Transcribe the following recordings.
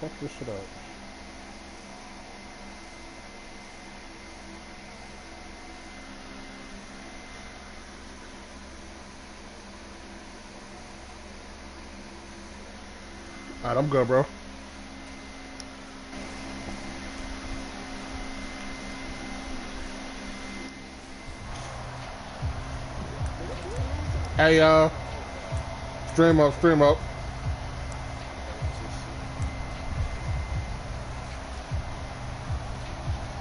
Fuck this shit up. Alright, I'm good, bro. Hey, stream up, stream up.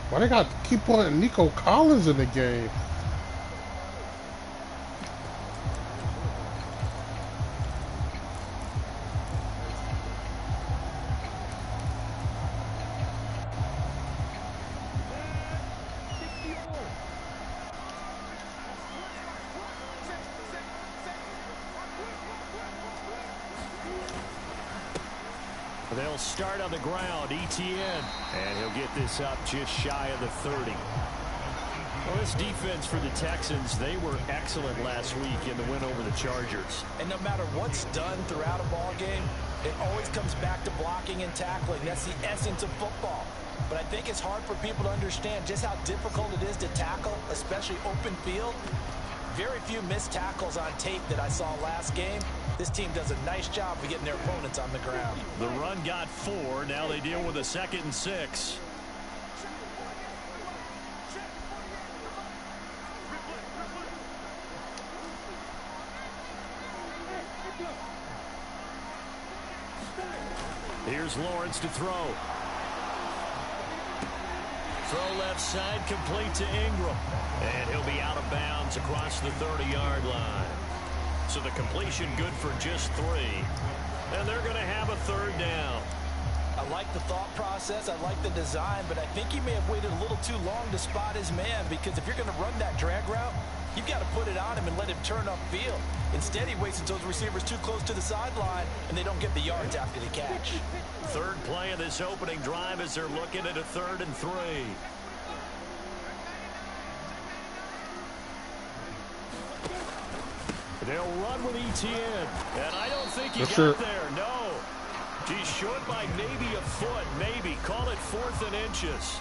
Why they got keep putting Nico Collins in the game? They'll start on the ground, ETN, and he'll get this up just shy of the 30. Well, this defense for the Texans, they were excellent last week in the win over the Chargers. And no matter what's done throughout a ball game, it always comes back to blocking and tackling. That's the essence of football. But I think it's hard for people to understand just how difficult it is to tackle, especially open field. Very few missed tackles on tape that I saw last game. This team does a nice job of getting their opponents on the ground. The run got 4. Now they deal with a 2nd and 6. Here's Lawrence to throw. Throw left side, complete to Ingram. And he'll be out of bounds across the 30-yard line. So the completion good for just 3. And they're going to have a 3rd down. I like the thought process. I like the design. But I think he may have waited a little too long to spot his man. Because if you're going to run that drag route, you've got to put it on him and let him turn upfield. Instead, he waits until the receiver's too close to the sideline, and they don't get the yards after the catch. 3rd play of this opening drive as they're looking at a 3rd and 3. They'll run with ETN, and I don't think he got there, no. He's short by maybe a foot, maybe. Call it 4th and inches.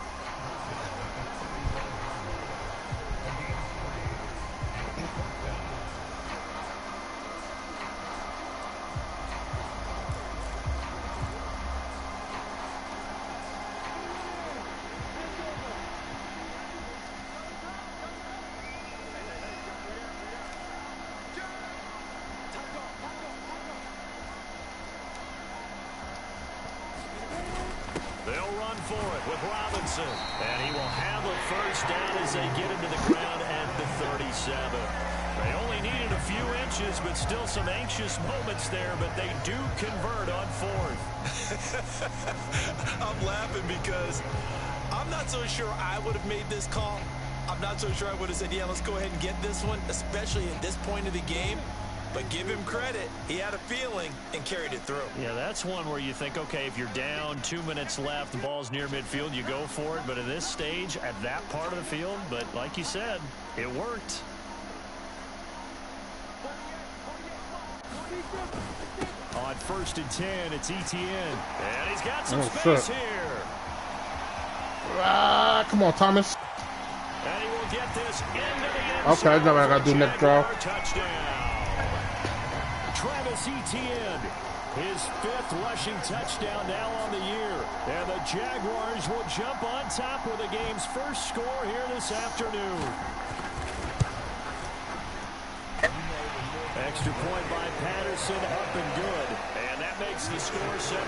For it with Robinson, and he will have a 1st down as they get into the ground at the 37. They only needed a few inches, but still some anxious moments there, but they do convert on 4th. I'm laughing because I'm not so sure I would have made this call. I'm not so sure I would have said, yeah, let's go ahead and get this one, especially at this point of the game. But give him credit. He had a feeling and carried it through. Yeah, that's one where you think, okay, if you're down, 2 minutes left, the ball's near midfield, you go for it. But at this stage, at that part of the field, but like you said, it worked. On 1st and 10, it's ETN. And he's got some space here. Come on, Thomas. And he will get this into the end Okay, that's not what I got to do next drive. Touchdown. Travis Etienne, his 5th rushing touchdown now on the year. And the Jaguars will jump on top with the game's first score here this afternoon. Extra point by Patterson, up and good. And that makes the score 7-0.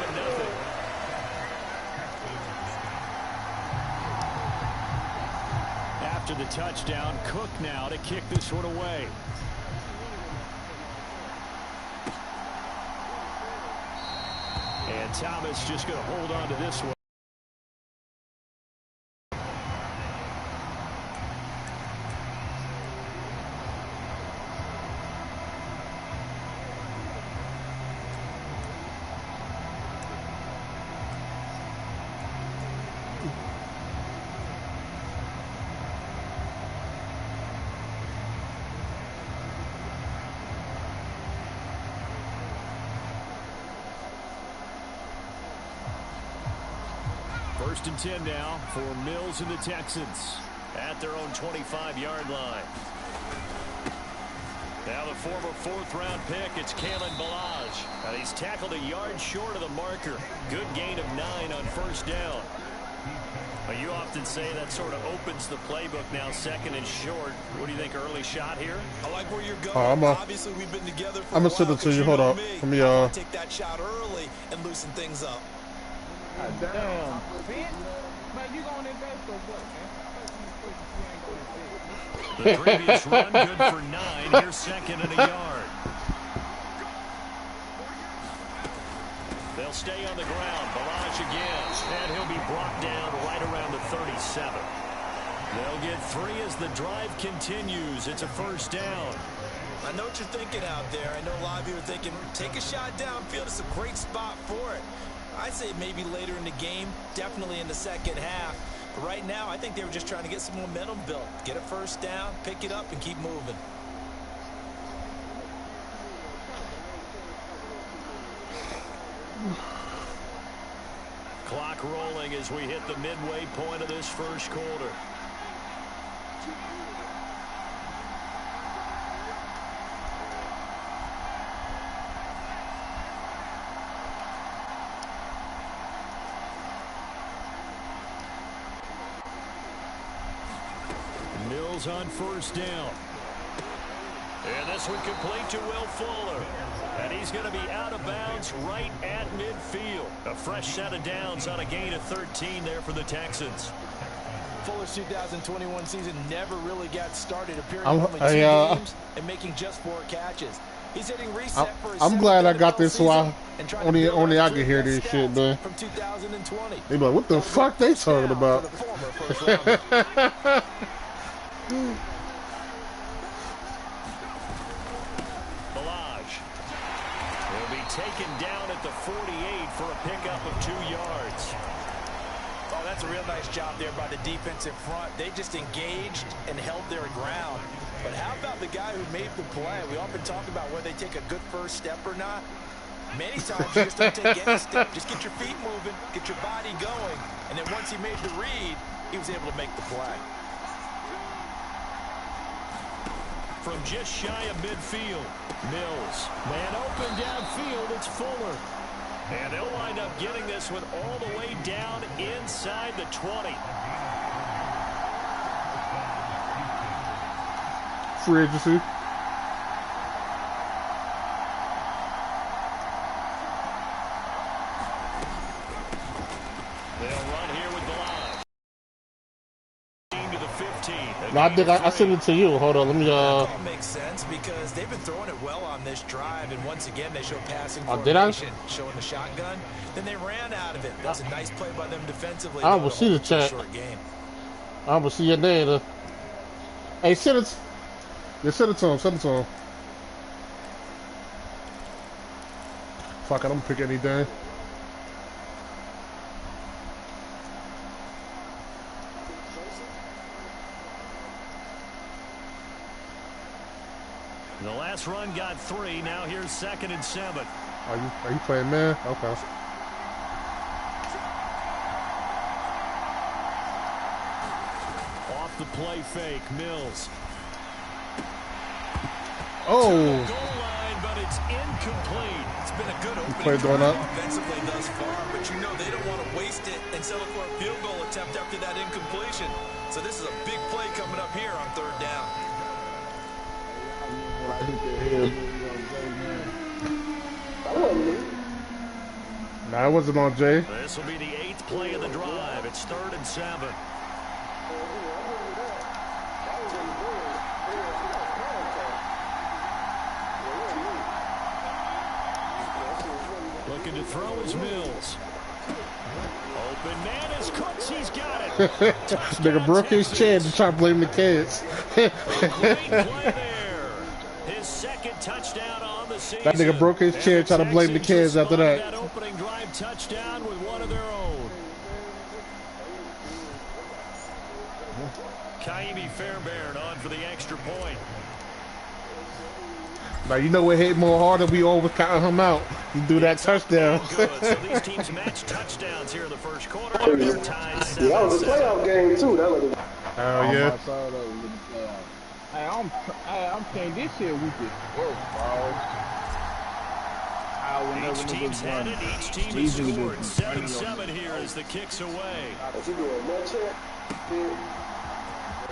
After the touchdown, Cook now to kick this one away. And Thomas just going to hold on to this one. First and 10 now for Mills and the Texans at their own 25-yard line. Now the former fourth-round pick, it's Kalen Balaj. And he's tackled a yard short of the marker. Good gain of 9 on first down. Well, you often say that sort of opens the playbook now, second and short. What do you think, early shot here? I like where you're going. Obviously, we've been together for a while. I'm going to send it to you. Hold up. Let me, take that shot early and loosen things up. Damn. Man, you going to invest or what, man? The previous run, good for 9. Here's second and a yard. They'll stay on the ground. Balaj again. And he'll be brought down right around the 37. They'll get 3 as the drive continues. It's a first down. I know what you're thinking out there. I know a lot of you are thinking, take a shot downfield. It's a great spot for it. I'd say maybe later in the game, definitely in the second half. But right now, I think they were just trying to get some momentum built. Get a first down, pick it up, and keep moving. Clock rolling as we hit the midway point of this first quarter. Mills on first down. And this one complete to Will Fuller. And he's going to be out of bounds right at midfield. A fresh set of downs on a gain of 13 there for the Texans. Fuller's 2021 season never really got started, appearing in only 2 games and making just 4 catches. He's hitting reset for his I'm glad I got this so I only I can hear this shit, man. From 2020. They be like, what the fuck they talking about? Taken down at the 48 for a pickup of 2 yards. Oh, that's a real nice job there by the defensive front. They just engaged and held their ground. But how about the guy who made the play? We often talk about whether they take a good first step or not. Many times you just don't take any step. Just get your feet moving, get your body going. And then once he made the read, he was able to make the play. From just shy of midfield, Mills. Man open downfield, it's Fuller. And they'll wind up getting this one all the way down inside the 20. Free agency. They'll run here with Balaj. To the 15. No, I sent it to you. Hold on, let me That makes sense because they've been throwing it well on this drive, and once again they show passing formation, showing the shotgun. Then they ran out of it. That's a nice play by them defensively. I will see the chat. Short game. I will see your name. Hey, send it. Yeah, send it to him. Send it to him. Fuck it, I'm gonna pick anything. The last run got 3. Now here's 2nd and 7. Are you playing man? Okay. Off the play fake, Mills. Oh. To the goal line, but it's incomplete. It's been a good opening drive offensively thus far, but you know they don't want to waste it and settle for a field goal attempt after that incompletion. So this is a big play coming up here on 3rd down. Nah, it wasn't on Jay. This will be the 8th play of the drive. It's 3rd and 7. Looking to throw his Mills. Open man is Cooks. He's got it. Nigga broke his chin to try to blame the kids. Great play there. His 2nd touchdown on the season. That nigga broke his chin trying to blame the kids after that. That opening drive touchdown with one of their own. Kaimi Fairbairn on for the extra point. Now you know what hit more harder. We always counting him out. He do that touchdown. Good. So these teams match touchdowns here in the first quarter. They're tied 7-7. Yeah, that was a playoff game too. That was. Oh yeah. Hey, I'm saying this shit weak as fuck, bro. Each team's had it. Each team has scored. 7-7 here as the kick's away.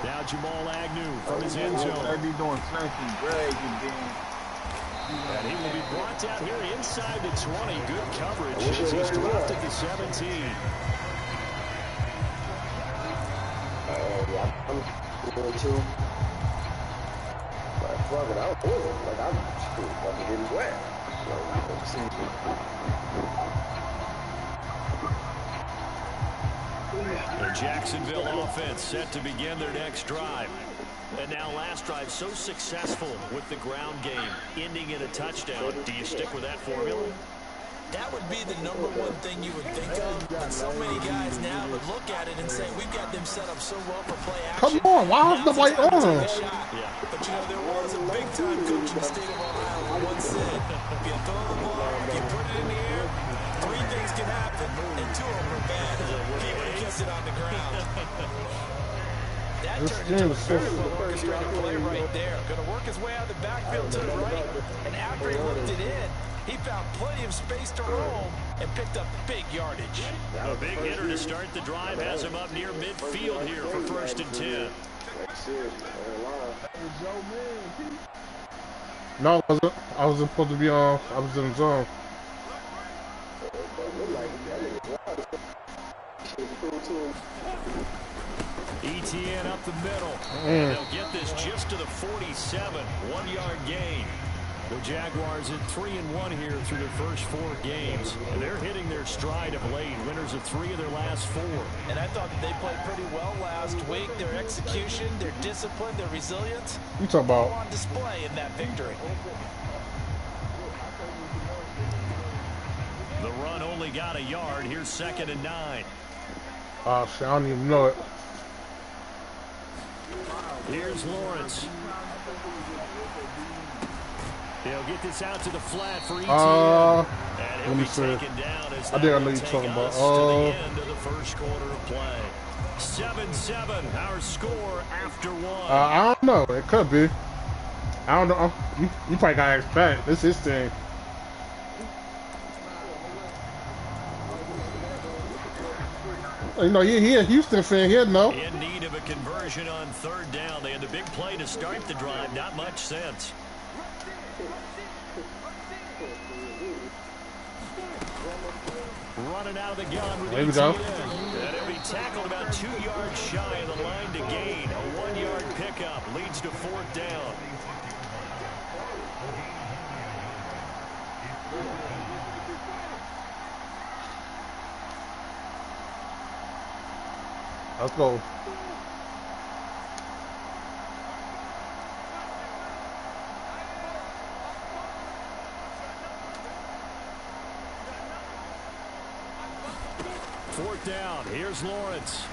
Now Jamal Agnew from his end zone. They be doing snatching drags and then. And he will be brought down here inside the 20. Good coverage as he's dropped at the 17. I'm going to. But fuck it, I'm getting wet. The Jacksonville offense set to begin their next drive. And now last drive so successful with the ground game, ending in a touchdown. Do you stick with that formula? That would be the number one thing you would think of. But so many guys now would look at it and say, we've got them set up so well for play action. Come on, why is nobody on? Yeah. But you know, there was a big-time coach in the state of Ohio who once said, if you throw the ball, if you put it in the air, 3 things can happen, and 2 of them are bad. He would have kissed it on the ground. That turned into a very well-orchestrated play right there. Going to work his way out of the backfield to the right, and after he worked it in, he found plenty of space to roam and picked up big yardage. A big hitter to start the drive has him up near midfield here for 1st and 10. No, I wasn't. I wasn't supposed to be on. I was in the zone. ETN up the middle. And they'll get this just to the 47. 1-yard gain. The Jaguars at 3-1 here through their first 4 games. And they're hitting their stride of late. Winners of 3 of their last 4. And I thought that they played pretty well last week. Their execution, their discipline, their resilience. You talking about on display in that victory. The run only got a yard. Here's 2nd and 9. oh shit, I don't even know it. Here's Lawrence. They'll get this out to the flat for ETN. And he'll be taken down as I think I know you're talking about. To the end of the first quarter of play. 7-7, our score after 1. I don't know. It could be. I don't know. You probably gotta expect. This is his thing. You know, he a Houston fan here, no? In need of a conversion on 3rd down. They had the big play to start the drive. Not much sense. Running out of the gun with there we go. And he'll be tackled about 2 yards shy of the line to gain. A 1-yard pickup leads to 4th down. Let's go. Fourth down. Here's Lawrence.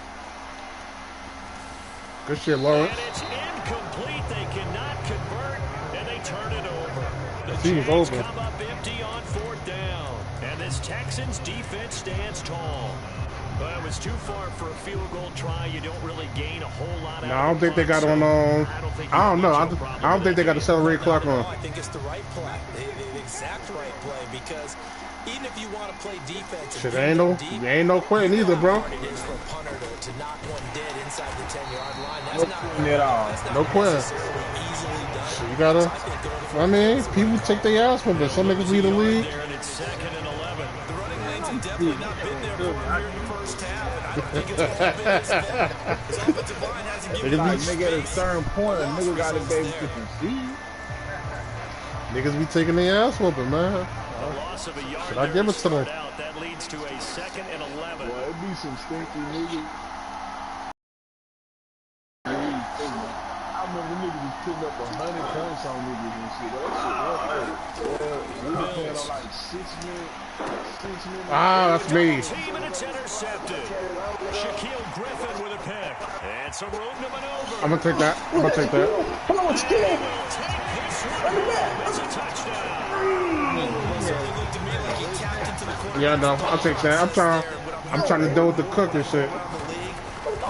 Good shit, Lawrence. And it's incomplete. They cannot convert, and they turn it over. The team's Jags over. come up empty on 4th down. And this Texans defense stands tall. Well, it was too far for a field goal try. You don't really gain a whole lot out No, I don't think they got on. I don't know. I don't think they got the celebrate clock on. I think it's the right play, the exact right play, because even if you want to play defense, Shit, ain't no quitting either, bro. It is for a punter to knock one dead inside the 10-yard line. That's No not quitting at all. that's not No quitting. necessarily easily done. So you gotta. So I think going for I mean, people take their ass from it. Some niggas lead the league. There, and it's 2nd and 11. the running lanes have definitely not been there for him here in the first half, and I don't think it's all been his fault. His offensive line hasn't given him Like, much nigga, at a space. certain point, a nigga got to be able to concede. Niggas be taking their ass whooping, man. The loss of a yard Should I there give to it to them? start out. That leads to a 2nd and 11. Boy, it be some stinky niggas. I remember niggas was putting up 100 points on niggas and shit. That shit was we were playing on like 6 minutes. Ah, that's me. Team, and it's intercepted. Shaquille Griffin with a pick. And some room to maneuver. I'm gonna take that. I'm gonna take that. He will take his It's a touchdown. Yeah, no, I'll take that. I'm trying to deal with the cook and shit.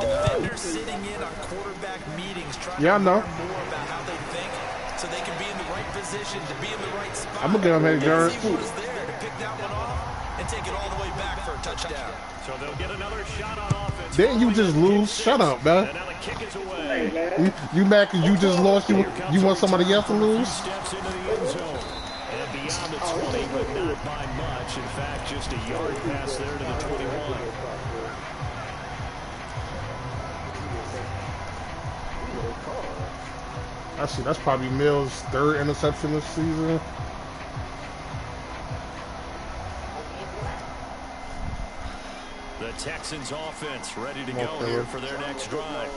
Defenders sitting in on quarterback meetings trying Yeah, I to know. learn more about how they think so they can be in the right position to be in the right spot. I'm gonna get him head guard. Was there to pick that one off and take it all the way back for a touchdown. So they'll get another shot on offense. Didn't you just lose? Shut up, man. And now the kick is away. You mad because you just lost? You want somebody else to lose? Steps into the end zone. And beyond the 20, but not by much. In fact, just a yard pass there to the 21. I see. That's probably Mills' third interception this season. The Texans offense ready to go here for their next drive.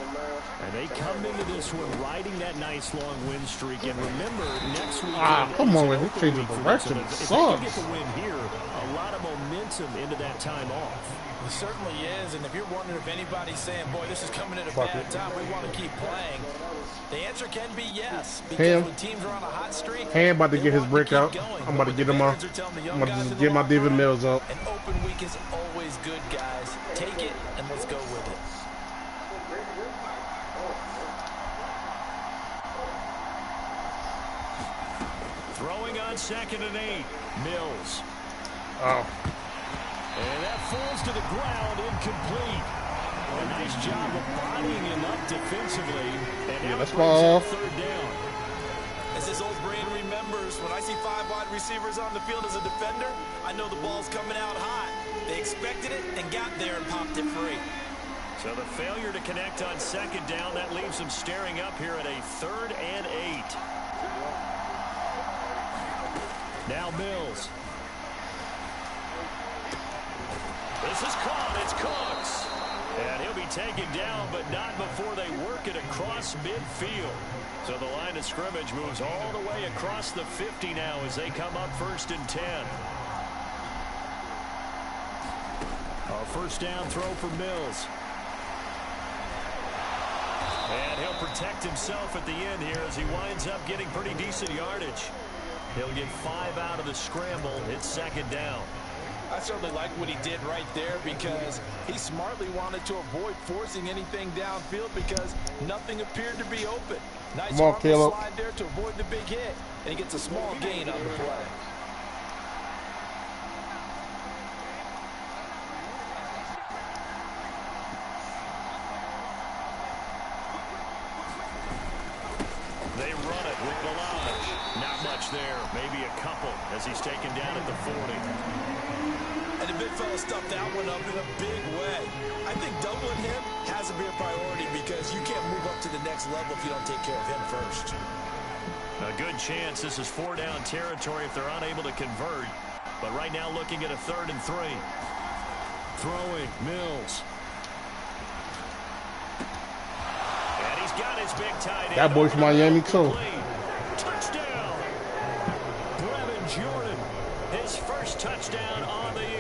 And they come into this one riding that nice long win streak. And remember, next week... come on, man. He's changing direction. It If they sucks. can get the win here, a lot of momentum into that time off. It certainly is, and if you're wondering if anybody's saying, boy, this is coming at a bad time, we want to keep playing, the answer can be yes. Because when teams are on a hot streak, Ham about to get his brick out. I'm about to get him off. I'm about to just get my David Mills up. An open week is always good, guys. Take it, and let's go with it. Throwing on 2nd and 8. Mills. Oh. And that falls to the ground, incomplete. A nice job of bodying him up defensively. And Yeah, that's ball off. 3rd down. As his old brain remembers, when I see 5 wide receivers on the field as a defender, I know the ball's coming out hot. They expected it and got there and popped it free. So the failure to connect on 2nd down, that leaves them staring up here at a 3rd and 8. Now Mills. This is caught. It's Cooks. And he'll be taken down, but not before they work it across midfield. So the line of scrimmage moves all the way across the 50 now as they come up 1st and 10. A 1st down throw for Mills. And he'll protect himself at the end here as he winds up getting pretty decent yardage. He'll get 5 out of the scramble. It's 2nd down. I certainly like what he did right there because he smartly wanted to avoid forcing anything downfield because nothing appeared to be open. Nice harmless slide there to avoid the big hit, and he gets a small gain on the play. They run it with Balaj. Not much there. Maybe a couple as he's taken down at the 40. And the big fella stuffed that one up in a big way. I think doubling him has to be a priority because you can't move up to the next level if you don't take care of him first. A good chance this is 4-down territory if they're unable to convert. But right now looking at a 3rd and 3. Throwing, Mills. And he's got his big tight end. That boy from Miami, too. Touchdown. Brevin Jordan, his first touchdown on the year.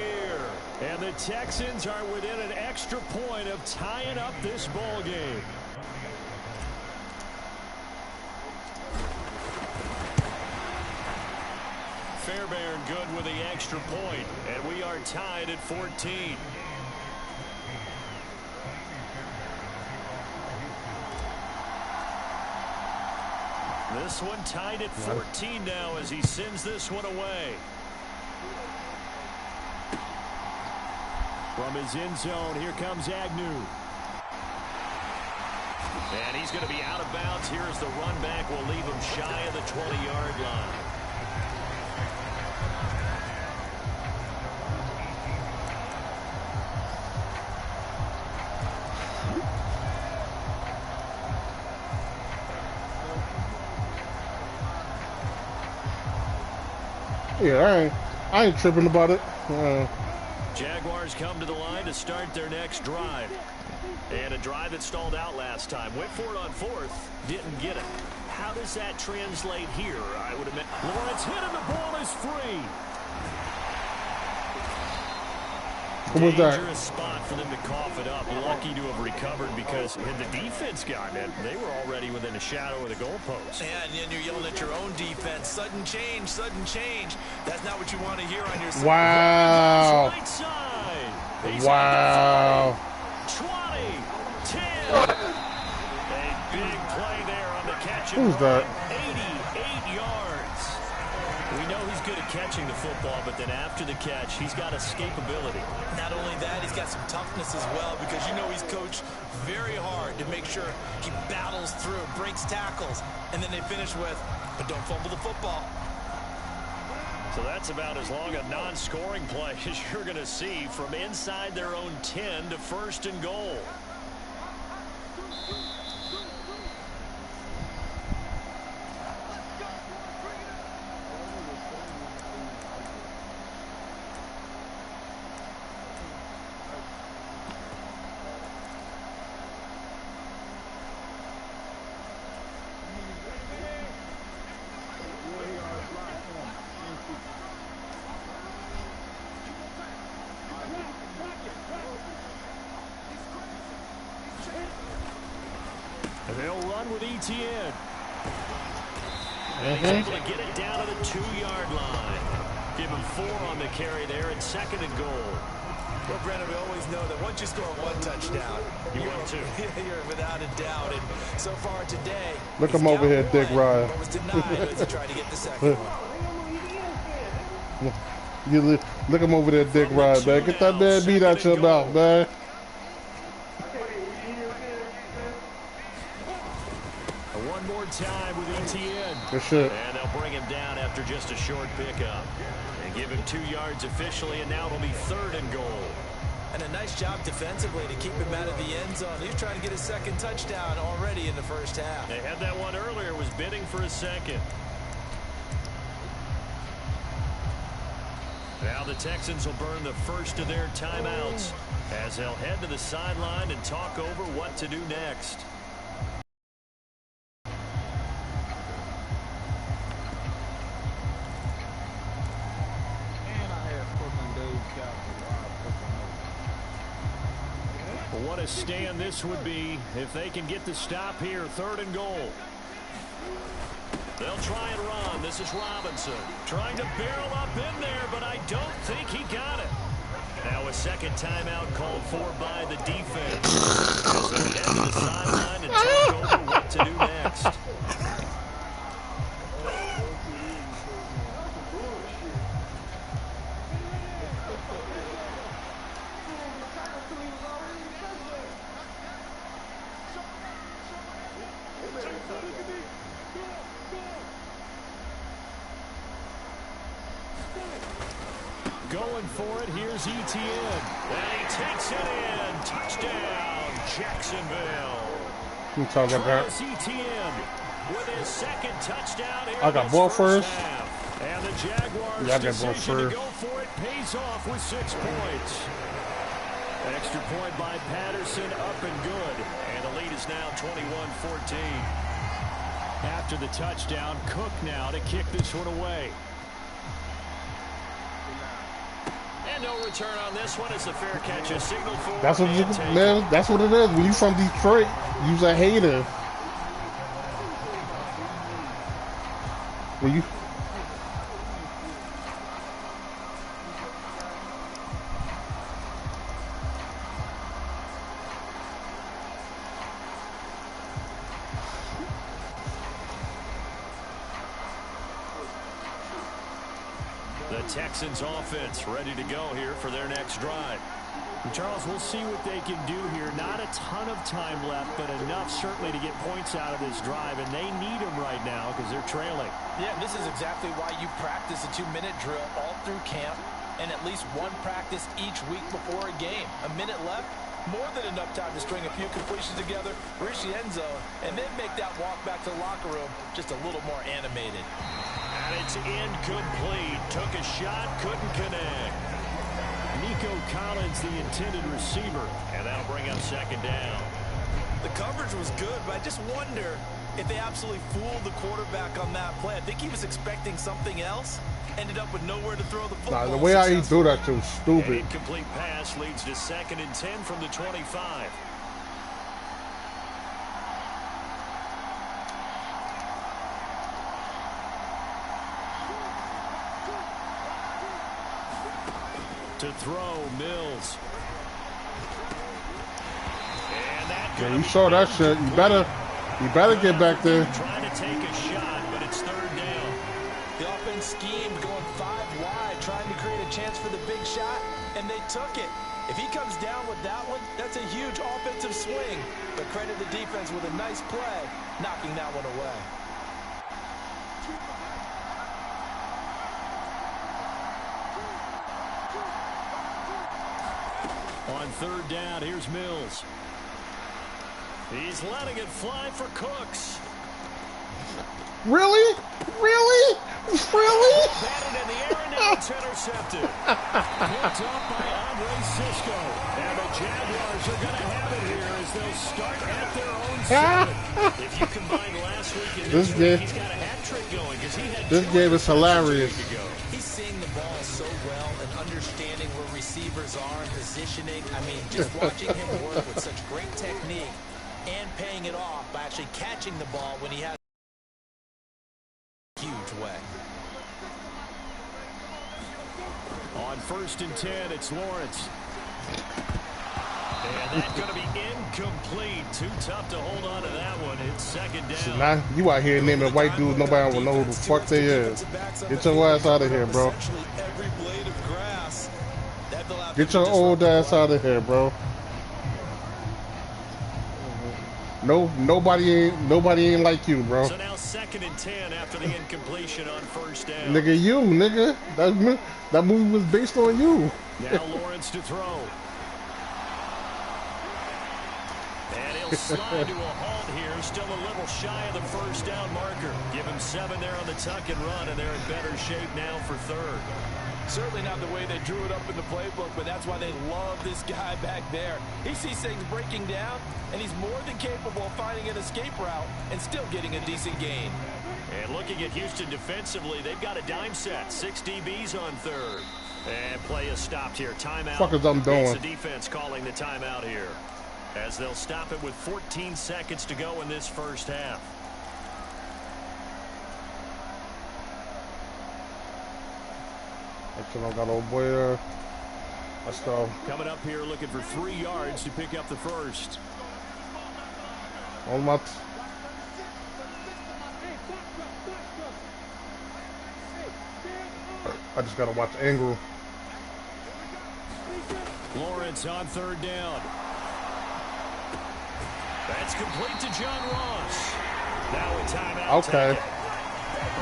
And the Texans are within an extra point of tying up this ball game. Fairbairn good with the extra point, and we are tied at 14. This one tied at 14 now as he sends this one away. From his end zone, here comes Agnew. And he's going to be out of bounds here as the run back will leave him shy of the 20-yard line. Yeah, I ain't tripping about it. Jaguars come to the line to start their next drive. And a drive that stalled out last time. Went for it on 4th. Didn't get it. How does that translate here? I would admit. Lawrence hit and the ball is free. What was that? Dangerous spot for them to cough it up. Lucky to have recovered because had the defense gotten it, they were already within a shadow of the goalpost. And then you're yelling at your own defense. Sudden change, sudden change. That's not what you want to hear on your side. Wow. Right side. He's Wow. 20, 10. A big play there on the catch. Who's that? 88 yards. We know he's good at catching the football, but then after the catch, he's got escapability. Not only that, he's got some toughness as well because you know he's coached very hard to make sure he battles through, breaks tackles, and then they finish with, but don't fumble the football. So that's about as long a non-scoring play as you're going to see from inside their own 10 to 1st and goal. And they'll run with ETN. He's able to get it down to the 2-yard line. Give him 4 on the carry there at 2nd and goal. Well, Brennan, we always know that once you score 1 touchdown, you're without a doubt. And so far today, look him over here, Dick Ryan. But was denied as he tried to get the second one. Look him over there, Dick Ryan, man. Get that man beat out your mouth, man. One more time with ETN. Good shit. And they'll bring him down after just a short pickup. And give him 2 yards officially, and now it'll be 3rd and goal. And a nice job defensively to keep him out of the end zone. He was trying to get his 2nd touchdown already in the 1st half. They had that one earlier, was bidding for a 2nd. Now the Texans will burn the first of their timeouts as they'll head to the sideline and talk over what to do next. What a stand this would be if they can get the stop here. 3rd and goal. They'll try and run. This is Robinson trying to barrel up in there, but I don't think he got it. Now a 2nd timeout called for by the defense as they head to the sideline and talk over what to do next. Going for it, here's ETN. And he takes it in. Touchdown, Jacksonville. You talking about that? ETN with his 2nd touchdown here. I got ball first. And the Jaguars yeah, I got ball decision to first. go for it pays off with 6 points. Extra point by Patterson, up and good. And the lead is now 21-14. After the touchdown, Cook now to kick this one away. And no return on this one as the fair catch is signaled for. That's what you, man. That's what it is. When you from Detroit, you's a hater. When you. The Texans offense ready to go here for their next drive. And Charles, we'll see what they can do here. Not a ton of time left, but enough certainly to get points out of this drive, and they need them right now because they're trailing. Yeah, this is exactly why you practice a 2-minute drill all through camp and at least one practice each week before a game. A minute left, more than enough time to string a few completions together, reach the end zone, and then make that walk back to the locker room just a little more animated. And it's incomplete. Took a shot, couldn't connect. Nico Collins, the intended receiver, and that'll bring up 2nd down. The coverage was good, but I just wonder if they absolutely fooled the quarterback on that play. I think he was expecting something else, ended up with nowhere to throw the football. Nah, the way he do that too, An stupid. incomplete pass leads to 2nd and 10 from the 25. To throw, Mills. And that Yeah, you saw that shit. You better get back there. Trying to take a shot, but it's 3rd down. The offense schemed going 5 wide, trying to create a chance for the big shot, and they took it. If he comes down with that one, that's a huge offensive swing. But credit the defense with a nice play, knocking that one away. On 3rd down, here's Mills. He's letting it fly for Cooks. Really? Really? Really? Batted in the air and now it's intercepted. Picked up by Andre Cisco. And the Jaguars are going to have it here as they'll start at their own 7. If you combine last week and this week, he's got a hat trick going because he had this game is hilarious. He's seeing the ball so well and understanding where receivers are and positioning. I mean, just watching him work with such great technique and paying it off by actually catching the ball when he has a huge way. On 1st and 10, it's Lawrence. And that's going to be incomplete. Too tough to hold on to that one. It's 2nd down. See, now you out here naming white dudes nobody will know who the fuck they is. Get your ass out of here, bro. Get your old ass out of here, bro. No, nobody ain't like you, bro. So now 2nd and 10 after the incompletion on 1st down. Nigga, you, nigga. That movie was based on you. Now Lawrence to throw. And he'll slide to a halt here. Still a little shy of the 1st down marker. Give him 7 there on the tuck and run, and they're in better shape now for 3rd. Certainly not the way they drew it up in the playbook, but that's why they love this guy back there. He sees things breaking down, and he's more than capable of finding an escape route and still getting a decent gain. And looking at Houston defensively, they've got a dime set. 6 DBs on 3rd. And play is stopped here. Timeout. Fuck is I'm doing? It's the defense calling the timeout here, as they'll stop it with 14 seconds to go in this 1st half. Actually, I got old boy there. Let's go. Coming up here looking for 3 yards to pick up the 1st. On my... I just gotta watch the angle. Lawrence on 3rd down. That's complete to John Ross. Now a timeout. Okay.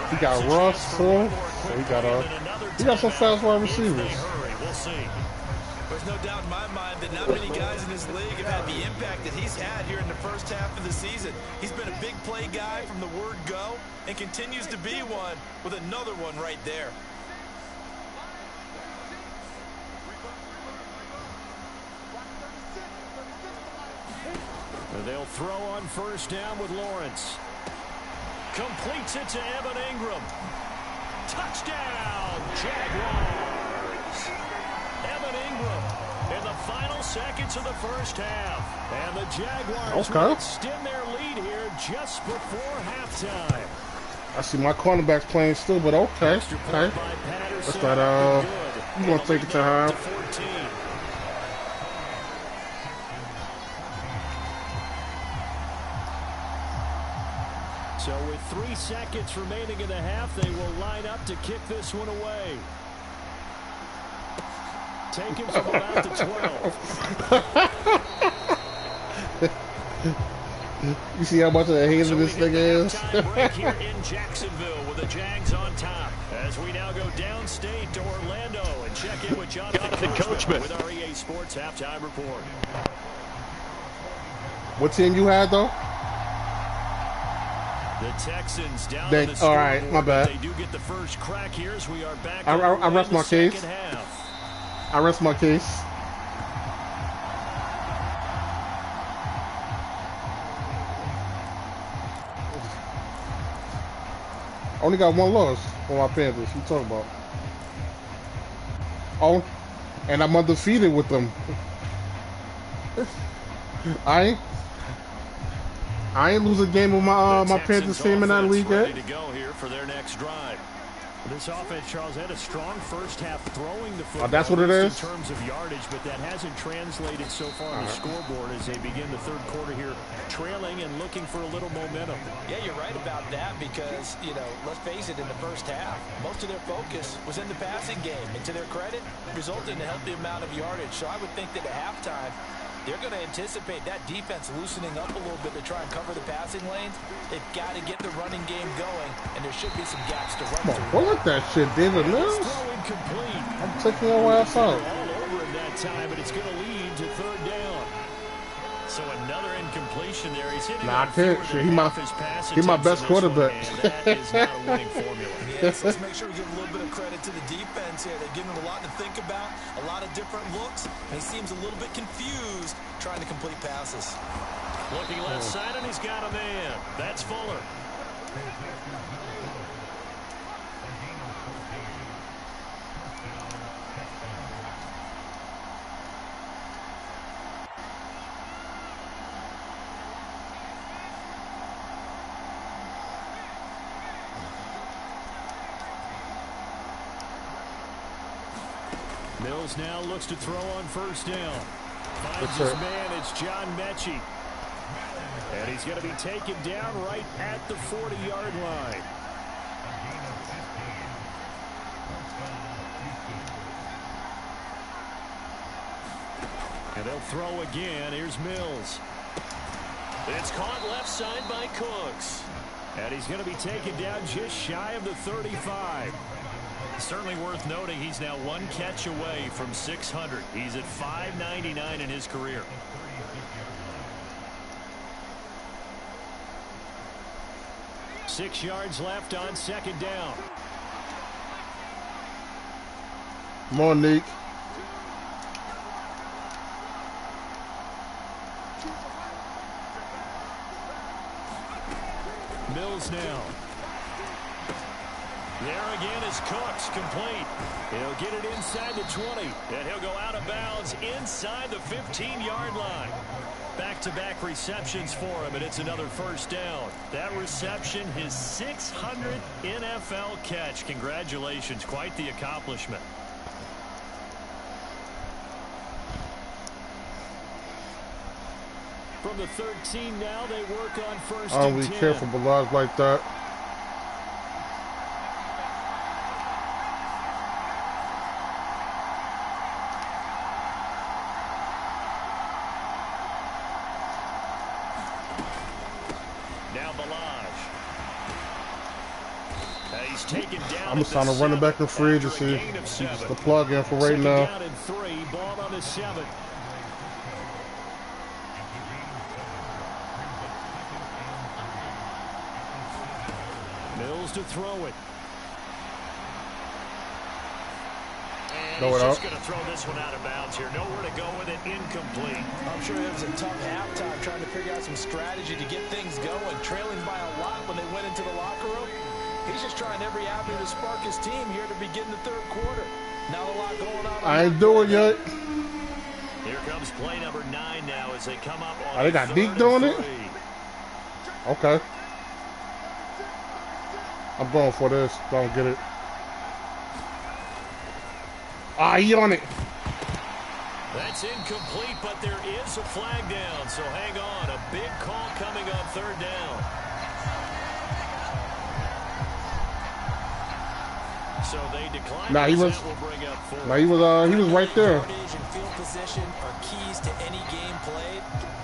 He got Ross too. So he got some fast wide receivers. We'll see. There's no doubt in my mind that not many guys in this league have had the impact that he's had here in the 1st half of the season. He's been a big play guy from the word go and continues to be one with another one right there. They'll throw on 1st down with Lawrence. Completes it to Evan Ingram. Touchdown, Jaguars. Evan Ingram in the final seconds of the 1st half. And the Jaguars will extend their lead here just before halftime. I see my cornerbacks playing still, but okay. Okay. That's that, you gonna take it to half. So with 3 seconds remaining in the half, they will line up to kick this one away. Taken from about the 12. You see how much of a hater this thing is? Break here in Jacksonville with the Jags on top. As we now go downstate to Orlando and check in with Jonathan Coachman with our EA Sports Halftime Report. What team you had though? The Texans down on the all right, my bad. They do get the first crack here as we are back. I rest my case. I rest my case. I only got one loss for my Panthers. What you talking about? Oh, and I'm undefeated with them. I ain't lose a game with my Panthers team in that league yet. Ready to go here for their next drive. This offense, Charles, had a strong first half throwing the football. That's what it is? In terms of yardage, but that hasn't translated so far on the scoreboard as they begin the third quarter here, trailing and looking for a little momentum. Yeah, you're right about that because, you know, let's face it, in the first half, most of their focus was in the passing game. And to their credit, resulted in a healthy amount of yardage. So I would think that at halftime, they're going to anticipate that defense loosening up a little bit to try and cover the passing lanes. They've got to get the running game going, and there should be some gaps to run through. What was that shit, David Mills? I'm taking your ass out. All over in that time, but it's going to lead to third down. So another incompletion there. He's hitting. Nah, I can't. Shit, he my best quarterback. That is not a winning formula. Yes, let's make sure we give a little bit of credit to the defense here. They're giving him a lot to think about, a lot of different looks, and he seems a little bit confused trying to complete passes. Looking left side, and he's got a man. That's Fuller. Mills now looks to throw on first down. Finds his man, it's John Mechie. And he's going to be taken down right at the 40-yard line. And they'll throw again. Here's Mills. It's caught left side by Cooks. And he's going to be taken down just shy of the 35. Certainly worth noting he's now one catch away from 600. He's at 599 in his career. Six yards left on second down. Come on, Nick. Mills now. There again is Cooks, complete. He'll get it inside the 20, and he'll go out of bounds inside the 15-yard line. Back-to-back receptions for him, and it's another first down. That reception, his 600th NFL catch. Congratulations, quite the accomplishment. From the 13 now, they work on first and 10. I don't be careful with lives like that. I'm just trying to run it back in free agency. It's the plug-in for right now. Down and 3, ball on the 7. Mills to throw it. And he's just going to throw this one out of bounds here. Nowhere to go with it. Incomplete. I'm sure it was a tough halftime trying to figure out some strategy to get things going. Trailing by a lot when they went into the locker room. He's just trying every avenue to spark his team here to begin the third quarter. Not a lot going on. I ain't doing it yet. Here comes play number 9 now as they come up on. They got Deke doing it? Okay. I'm going for this. Don't get it. Ah, he on it. That's incomplete, but there is a flag down. So hang on. A big call coming on third down. So they declined. Nah, he was right there. And field position are keys to any game played,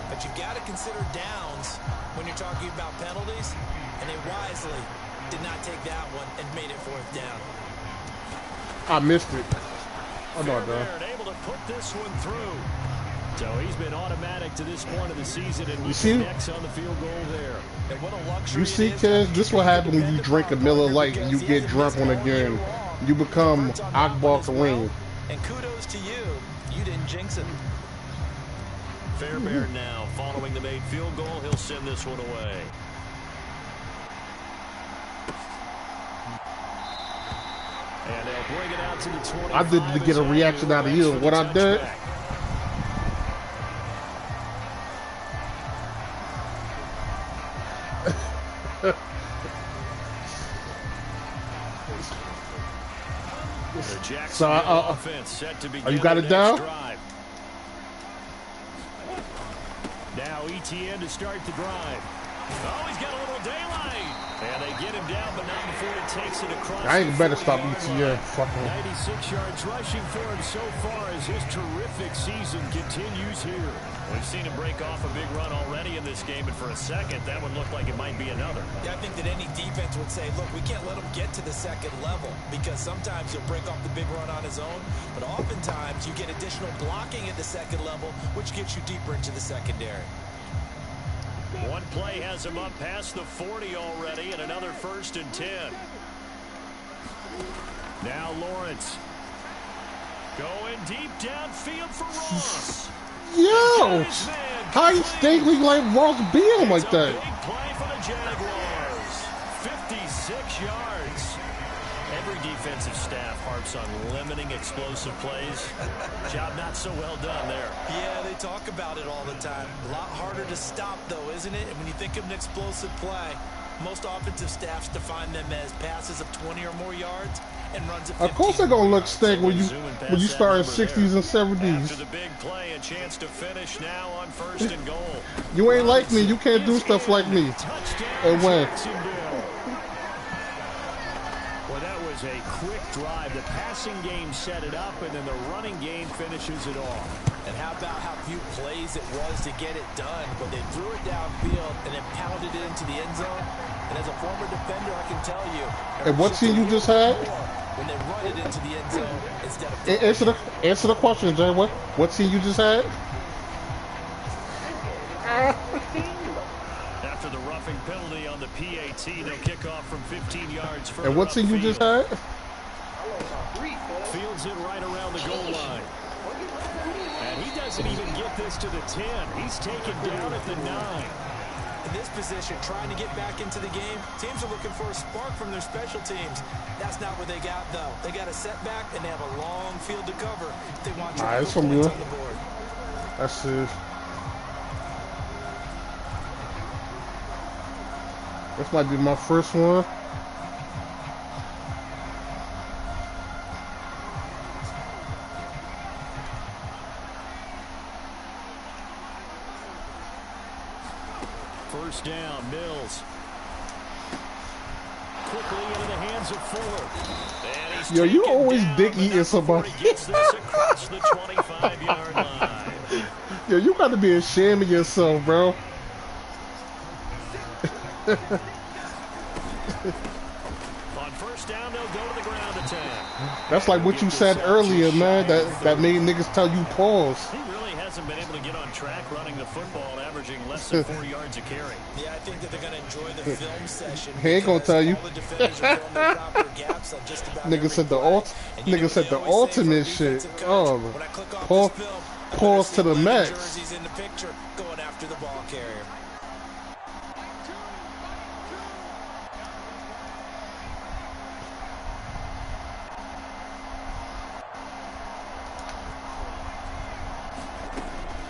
but you got to consider downs when you're talking about penalties, and they wisely did not take that one and made it fourth down. I missed it. I'm not done. Able to put this one through. So he's been automatic to this point of the season, and you see next on the field goal there. And what a luxury. You see, kids, this will happen when you drink a Miller Lite and you get drunk on a game. You become Akbar Kareem. And kudos to you. You didn't jinx it. Fairbairn now following the made field goal. He'll send this one away. And they'll bring it out to the 25. I did it to get a reaction out of you. What I did. So, you got it down? Now ETN to start the drive. Oh, he's got a little daylight. And they get him down, but not before he takes it across. I ain't better stop ETN. Fucking 96 yards rushing for him so far as his terrific season continues here. We've seen him break off a big run already in this game, but for a second, that would look like it might be another. Yeah, I think that any defense would say, look, we can't let him get to the second level because sometimes he'll break off the big run on his own, but oftentimes you get additional blocking at the second level, which gets you deeper into the secondary. One play has him up past the 40 already, and another 1st and 10. Now Lawrence going deep downfield for Ross. yo, how you think we like Ross being like that? Big play for the Jaguars. 56 yards. Every defensive staff harps on limiting explosive plays. Job not so well done there. Yeah, they talk about it all the time. A lot harder to stop, though, isn't it? And when you think of an explosive play, most offensive staffs define them as passes of 20 or more yards and runs of 15. Of course they're gonna look stank when you start in 60s and 70s. After the big play, a chance to finish now on 1st and goal. You ain't like me. You can't do stuff like me. And when? Well, that was a quick drive. The passing game set it up, and then the running game finishes it off. And how about how few plays it was to get it done, but they threw it downfield and then pounded it into the end zone. And as a former defender, I can tell you. And what team you just had? When they run it into the end zone instead of answer the question, Jay. What team you just had? After the roughing penalty on the PAT, they'll kick off from 15 yards further. And what team you just had? Fields it right around the goal line. And he doesn't even get this to the 10. He's taken down at the 9. In this position, trying to get back into the game, teams are looking for a spark from their special teams. That's not what they got, though. They got a setback, and they have a long field to cover if they want to put points on the board. That's it. This might be my first one. First down, Mills. Quickly into the hands of Fuller. Yo, you always dick eating somebody. Gets this across the 25-yard line. Yo, you got to be ashamed of yourself, bro. On first down, they'll go to the ground attack. That's like what you said earlier, man. That made niggas tell you pause. He really hasn't been able to get on track running the football, averaging less than 4 yards a carry. Yeah, I think that they're going to enjoy the film session. He ain't gonna tell you. Nigga said the ultimate shit. Oh, pause to the max. Jerseys in the picture, going after the ball carrier.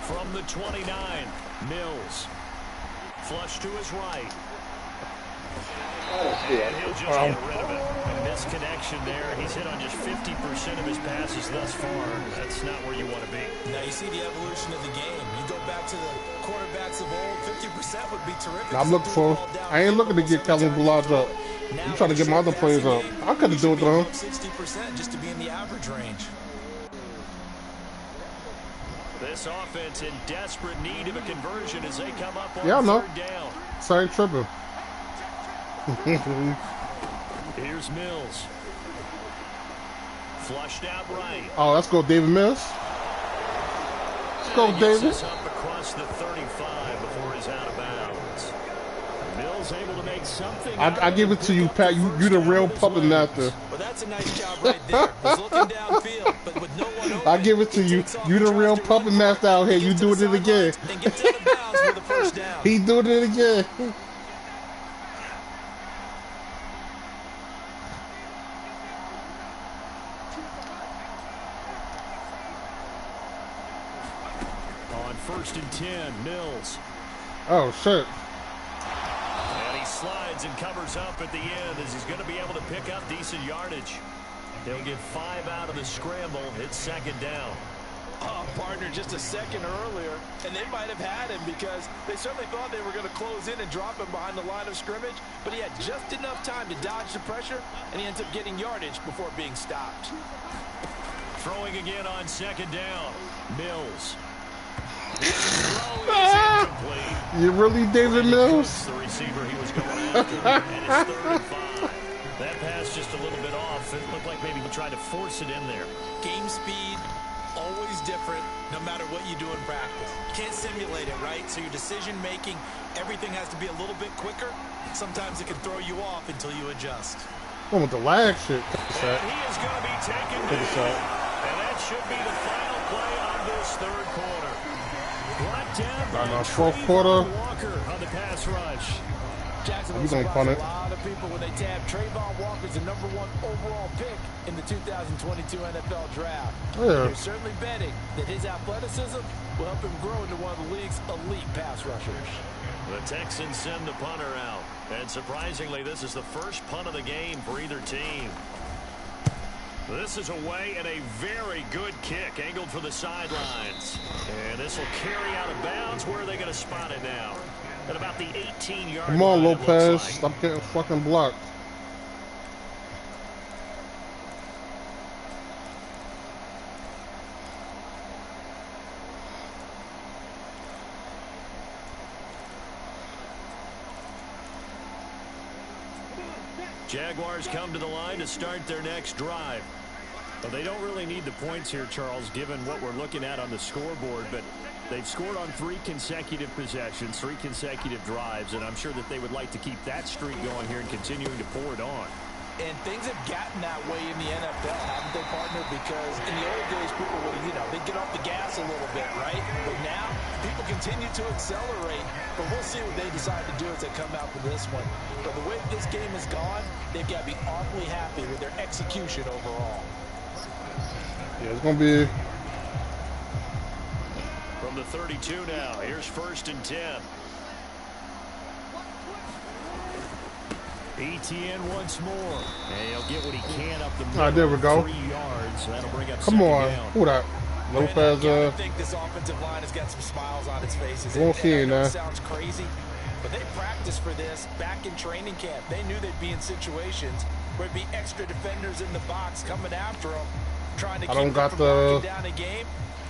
From the 29, Mills. Flush to his right. And he'll just get rid of it. And misconnection there. He's hit on just 50% of his passes thus far. That's not where you want to be. Now you see the evolution of the game. You go back to the quarterbacks of old, 50% would be terrific. I'm looking for. I ain't looking to get Kellen Balaj up. I'm trying to get my other players up. I could have do it though. 60% just to be in the average range. This offense in desperate need of a conversion as they come up on third down. Sorry, tripping. Here's Mills. Flushed out right. Oh, let's go, David Mills. Let's go, David. Up across the 35 before he's out of bounds. Mills able to make something. I give it to you, Pat. You the real puppet master. Well, that's a nice job right there. He's looking downfield, but with no one open, I give it to you. You the real puppet master out here. You doing it again. He doing it again. first and 10. Mills. Oh, shit. And he slides and covers up at the end as he's going to be able to pick up decent yardage. He'll get 5 out of the scramble. It's second down. Oh, partner, just a second earlier, and they might have had him because they certainly thought they were going to close in and drop him behind the line of scrimmage, but he had just enough time to dodge the pressure, and he ends up getting yardage before being stopped. Throwing again on second down. Mills. Throw is incomplete. You really David Mills? The receiver he was going after, and it's 3rd and 5. That pass just a little bit off. It looked like maybe he tried to force it in there. Game speed, always different, no matter what you do in practice. You can't simulate it, right? So your decision-making, everything has to be a little bit quicker. Sometimes it can throw you off until you adjust. One with the lag shit. And he is going to be taken down. And that should be the final play on this 3rd quarter. Brought down by fourth quarter. Walker on the pass rush. Jacksonville surprised a lot of people when they tabbed Trayvon Walker's the #1 overall pick in the 2022 NFL Draft. They're certainly betting that his athleticism will help him grow into one of the league's elite pass rushers. The Texans send the punter out. And surprisingly, this is the first punt of the game for either team. This is away and a very good kick angled for the sidelines. And this will carry out of bounds. Where are they going to spot it now? At about the 18-yard line. Come on, Lopez. Stop getting fucking blocked. Jaguars come to the line to start their next drive. Well, they don't really need the points here, Charles, given what we're looking at on the scoreboard, but they've scored on 3 consecutive possessions, 3 consecutive drives, and I'm sure that they would like to keep that streak going here and continuing to pour it on. And things have gotten that way in the NFL, haven't they, partner? Because in the old days, people would, they'd get off the gas a little bit, right? But now, people continue to accelerate, but we'll see what they decide to do as they come out for this one. But the way this game has gone, they've got to be awfully happy with their execution overall. Yeah, it's going to be... From the 32 now, here's 1st and 10. ETN once more. And he'll get what he can up the middle. All right, there we go. 3 yards. That'll bring up Come on. down. Who that? Lopez. I think this offensive line has got some smiles on its faces. Won't see it now. It sounds crazy, but they practiced for this back in training camp. They knew they'd be in situations where there'd be extra defenders in the box coming after them, trying to keep them from knocking down a game.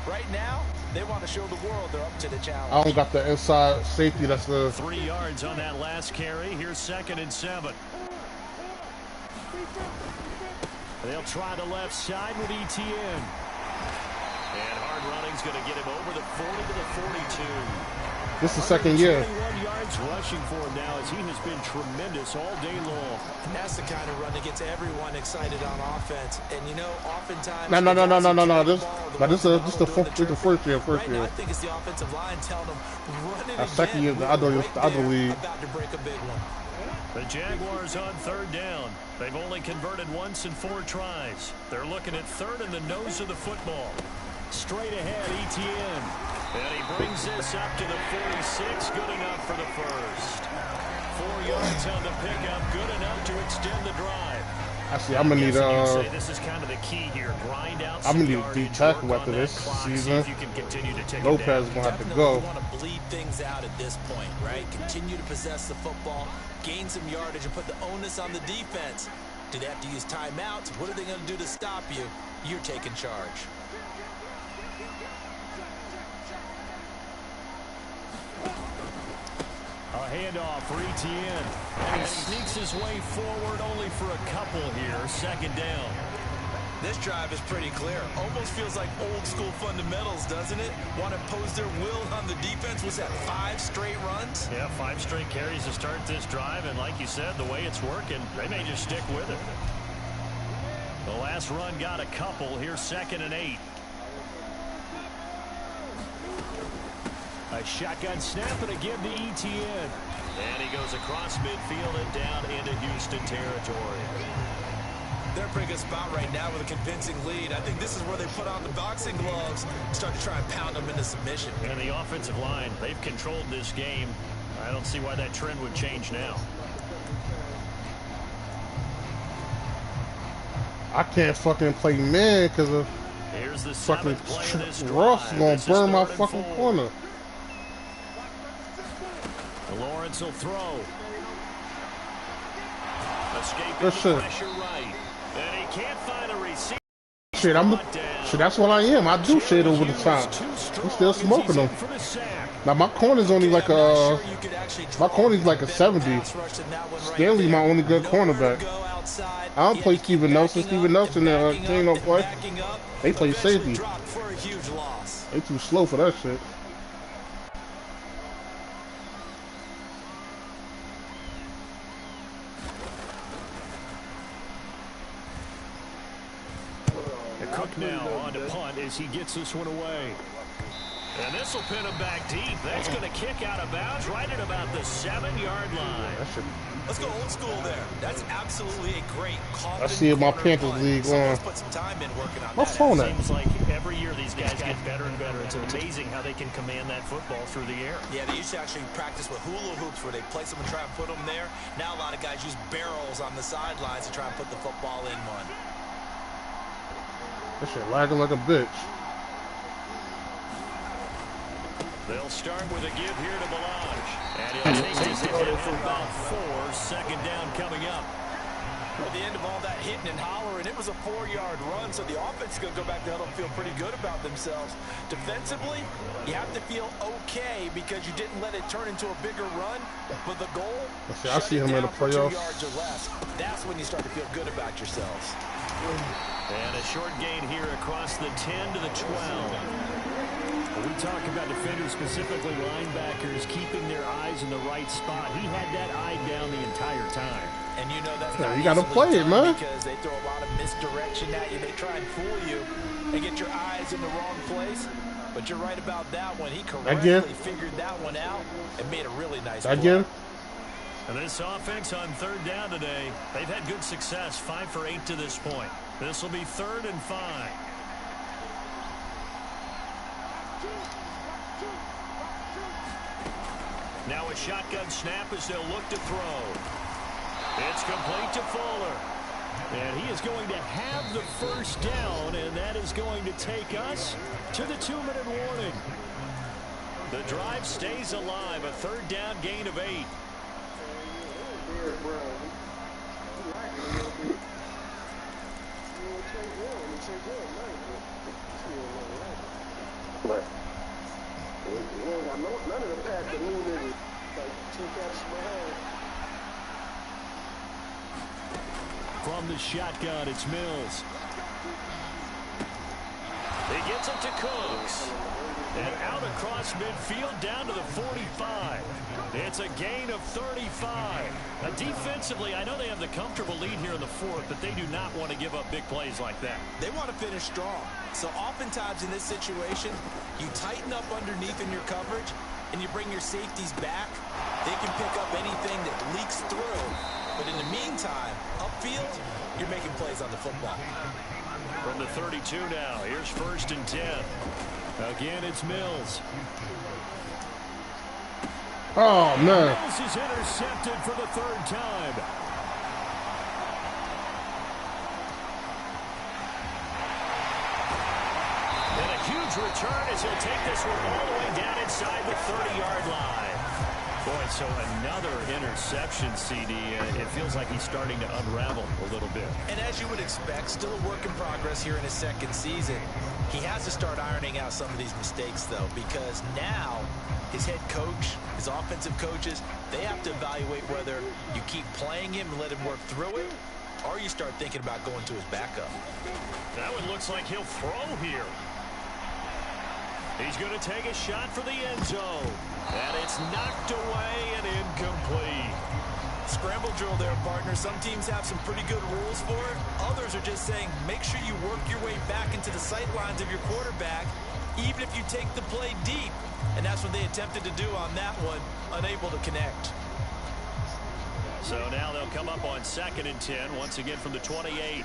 Right now, they want to show the world they're up to the challenge. I don't got the inside safety. That's the 3 yards on that last carry. Here's 2nd and 7. They'll try the left side with ETN. And hard running's going to get him over the 40 to the 42. This is the 2nd year. 21 yards rushing for him now as he has been tremendous all day long. And that's the kind of run that gets everyone excited on offense. And oftentimes No. This is the first year. Right now, I think it's the offensive line telling them run it again. Second year, the other league. About to break a big one. The Jaguars on 3rd down. They've only converted once in 4 tries. They're looking at 3rd in the nose of the football. Straight ahead, ETN. And he brings this up to the 46. Good enough for the first. 4 yards on the pickup. Good enough to extend the drive. Actually, I'm gonna need this is kind of the key here. Grind out. I'm gonna need a deep tackle after this season. Lopez is gonna have to go. Want to bleed things out at this point, right? Continue to possess the football, gain some yardage, and put the onus on the defense. Do they have to use timeouts? What are they going to do to stop you? You're taking charge. A handoff for ETN. And he sneaks his way forward only for a couple here. 2nd down. This drive is pretty clear. Almost feels like old school fundamentals, doesn't it? Want to impose their will on the defense. Was that 5 straight runs? Yeah, 5 straight carries to start this drive. And like you said, the way it's working, they may just stick with it. The last run got a couple. Here's 2nd and 8. A shotgun snap and a give to ETN. And he goes across midfield and down into Houston territory. They're in a pretty good spot right now with a convincing lead. I think this is where they put on the boxing gloves, start to try and pound them into submission. And the offensive line, they've controlled this game. I don't see why that trend would change now. I can't fucking play man because of Here's the fucking Ross gonna burn my fucking corner. Lawrence will throw. Escaping Good the shit. pressure right. And he can't find a receiver. Shit, shit, that's what I am. I do shit over the top. I'm still smoking them. Now my corner's only like my corner's like a 70. Stanley my only good cornerback. I don't play Steven Nelson. Steven Nelson they don't play. They play safety. They too slow for that shit. Cook now on to punt as he gets this one away. And this will pin him back deep. That's going to kick out of bounds right at about the 7-yard line. Let's go old school there. That's absolutely a great call. I see it my Panthers league on. Put some time in working on my phone at? Seems like every year these guys get better and better. It's amazing how they can command that football through the air. Yeah, they used to actually practice with hula hoops where they place them and try and put them there. Now a lot of guys use barrels on the sidelines to try and put the football in one. That shit lagging like a bitch. They'll start with a give here to Belange. And he'll take this hit for about 4. Second down coming up. At the end of all that hitting and hollering, it was a 4-yard run, so the offense is going to go back there and feel pretty good about themselves. Defensively, you have to feel okay because you didn't let it turn into a bigger run, but the goal, I see him in the playoffs. 2 yards or less. That's when you start to feel good about yourselves. And a short gain here across the 10 to the 12. We talk about defenders, specifically linebackers, keeping their eyes in the right spot. He had that eye down the entire time. And you know that's not you got to play it, man. Because they throw a lot of misdirection at you. They try and fool you and get your eyes in the wrong place. But you're right about that one. He correctly figured that one out and made a really nice play. And this offense on 3rd down today, they've had good success, 5 for 8 to this point. This will be 3rd and 5. Now a shotgun snap as they'll look to throw. It's complete to Fuller. And he is going to have the first down, and that is going to take us to the 2-minute warning. The drive stays alive, a 3rd down gain of 8. But we ain't got none of the pass that move in like 2 catches behind. From the shotgun, it's Mills. He gets it to Cooks. And out across midfield down to the 45. It's a gain of 35. Defensively, I know they have the comfortable lead here in the 4th, but they do not want to give up big plays like that. They want to finish strong. So oftentimes in this situation, you tighten up underneath in your coverage, and you bring your safeties back. They can pick up anything that leaks through. But in the meantime, upfield, you're making plays on the football. From the 32 now, here's 1st and 10. Again, it's Mills. Oh, man. Mills is intercepted for the 3rd time. And a huge return as he'll take this one all the way down inside the 30-yard line. Boy, so another interception, CD. It feels like he's starting to unravel a little bit. And as you would expect, still a work in progress here in his 2nd season. He has to start ironing out some of these mistakes, though, because now his head coach, his offensive coaches, they have to evaluate whether you keep playing him and let him work through it, or you start thinking about going to his backup. That one looks like he'll throw here. He's going to take a shot for the end zone. And it's knocked away and incomplete. Scramble drill there, partner. Some teams have some pretty good rules for it. Others are just saying, make sure you work your way back into the sight lines of your quarterback, even if you take the play deep. And that's what they attempted to do on that one, unable to connect. So now they'll come up on 2nd and 10, once again from the 28.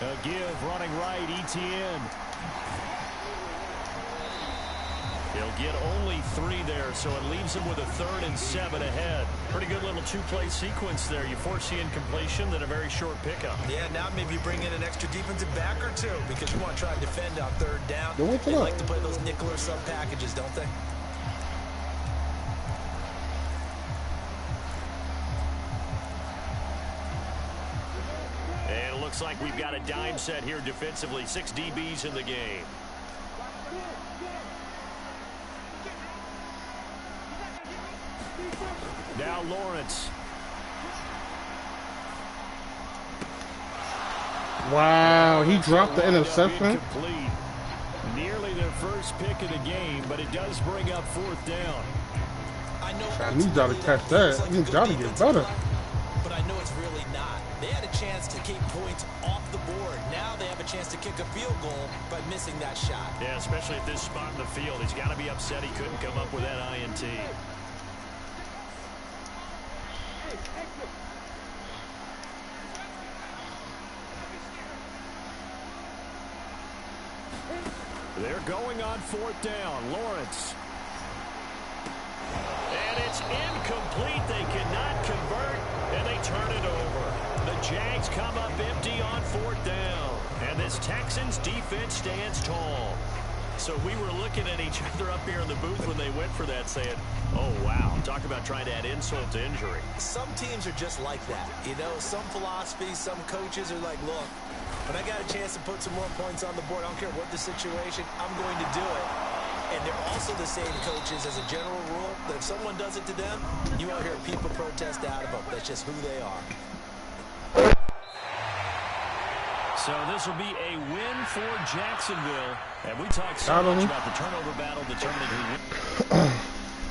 A give running right, Etienne. He'll get only 3 there, so it leaves him with a 3rd and 7 ahead. Pretty good little 2-play sequence there. You force the incompletion, then a very short pickup. Yeah, now maybe bring in an extra defensive back or 2 because you want to try to defend on 3rd down. They like to play those nickel or sub packages, don't they? And it looks like we've got a dime set here defensively. 6 DBs in the game. Now Lawrence. Wow, he dropped the interception. Nearly their first pick of the game, but it does bring up 4th down. I need y'all to catch that. I need y'all to get better. But I know it's really not. They had a chance to keep points off the board. Now they have a chance to kick a field goal by missing that shot. Yeah, especially at this spot in the field. He's got to be upset he couldn't come up with that INT. They're going on 4th down. Lawrence. And it's incomplete. They cannot convert, and they turn it over. The Jags come up empty on 4th down. And this Texans defense stands tall. So we were looking at each other up here in the booth when they went for that saying, oh, wow, talk about trying to add insult to injury. Some teams are just like that. You know, some philosophies, some coaches are like, look, when I got a chance to put some more points on the board, I don't care what the situation, I'm going to do it. And they're also the same coaches as a general rule that if someone does it to them, you won't hear people protest out of them. That's just who they are. So this will be a win for Jacksonville. And we talked so much about the turnover battle determining who wins.